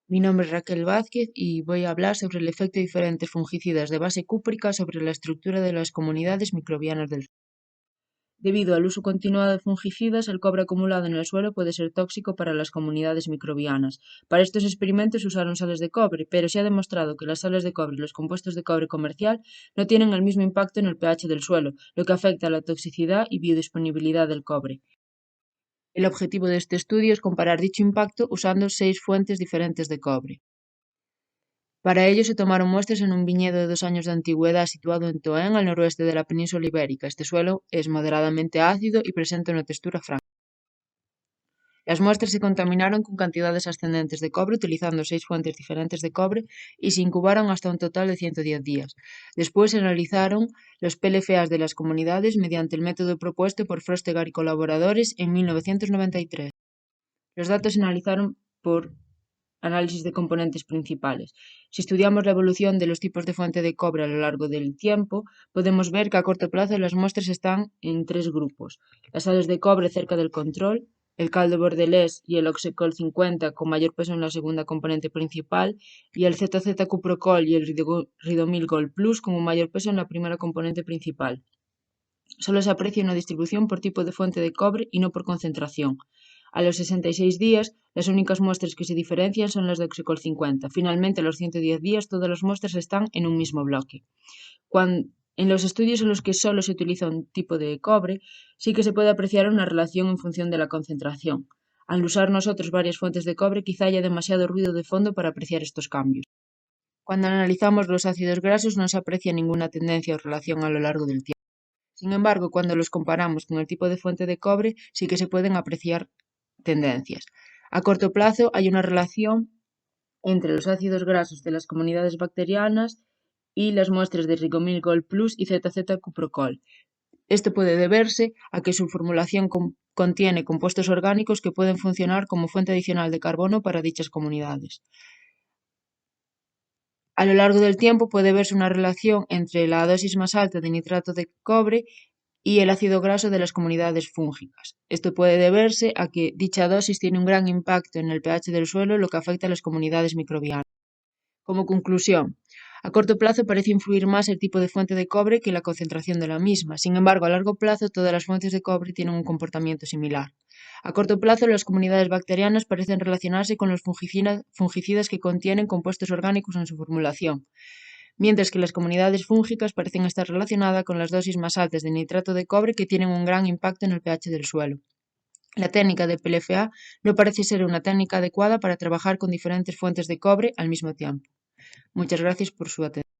Mi nombre es Raquel Vázquez y voy a hablar sobre el efecto de diferentes fungicidas de base cúprica sobre la estructura de las comunidades microbianas del suelo. Debido al uso continuado de fungicidas, el cobre acumulado en el suelo puede ser tóxico para las comunidades microbianas. Para estos experimentos usaron sales de cobre, pero se ha demostrado que las sales de cobre y los compuestos de cobre comercial no tienen el mismo impacto en el pH del suelo, lo que afecta a la toxicidad y biodisponibilidad del cobre. El objetivo de este estudio es comparar dicho impacto usando 6 fuentes diferentes de cobre. Para ello se tomaron muestras en un viñedo de 2 años de antigüedad situado en Toén, al noroeste de la península ibérica. Este suelo es moderadamente ácido y presenta una textura frágil. Las muestras se contaminaron con cantidades ascendentes de cobre utilizando 6 fuentes diferentes de cobre y se incubaron hasta un total de 110 días. Después se analizaron los PLFAs de las comunidades mediante el método propuesto por Frostegar y colaboradores en 1993. Los datos se analizaron por análisis de componentes principales. Si estudiamos la evolución de los tipos de fuente de cobre a lo largo del tiempo, podemos ver que a corto plazo las muestras están en 3 grupos. Las sales de cobre cerca del control, el caldo bordelés y el oxecol 50 con mayor peso en la segunda componente principal y el ZZ-cuprocol y el ridomil Gold Plus con un mayor peso en la primera componente principal. Solo se aprecia una distribución por tipo de fuente de cobre y no por concentración. A los 66 días, las únicas muestras que se diferencian son las de oxecol 50. Finalmente, a los 110 días, todas las muestras están en un mismo bloque. En los estudios en los que solo se utiliza un tipo de cobre, sí que se puede apreciar una relación en función de la concentración. Al usar nosotros varias fuentes de cobre, quizá haya demasiado ruido de fondo para apreciar estos cambios. Cuando analizamos los ácidos grasos, no se aprecia ninguna tendencia o relación a lo largo del tiempo. Sin embargo, cuando los comparamos con el tipo de fuente de cobre, sí que se pueden apreciar tendencias. A corto plazo hay una relación entre los ácidos grasos de las comunidades bacterianas y las muestras de Rigomil Gold Plus y ZZ-cuprocol. Esto puede deberse a que su formulación contiene compuestos orgánicos que pueden funcionar como fuente adicional de carbono para dichas comunidades. A lo largo del tiempo puede verse una relación entre la dosis más alta de nitrato de cobre y el ácido graso de las comunidades fúngicas. Esto puede deberse a que dicha dosis tiene un gran impacto en el pH del suelo, lo que afecta a las comunidades microbianas. Como conclusión, a corto plazo parece influir más el tipo de fuente de cobre que la concentración de la misma. Sin embargo, a largo plazo todas las fuentes de cobre tienen un comportamiento similar. A corto plazo, las comunidades bacterianas parecen relacionarse con los fungicidas que contienen compuestos orgánicos en su formulación, mientras que las comunidades fúngicas parecen estar relacionadas con las dosis más altas de nitrato de cobre que tienen un gran impacto en el pH del suelo. La técnica de PLFA no parece ser una técnica adecuada para trabajar con diferentes fuentes de cobre al mismo tiempo. Muchas gracias por su atención.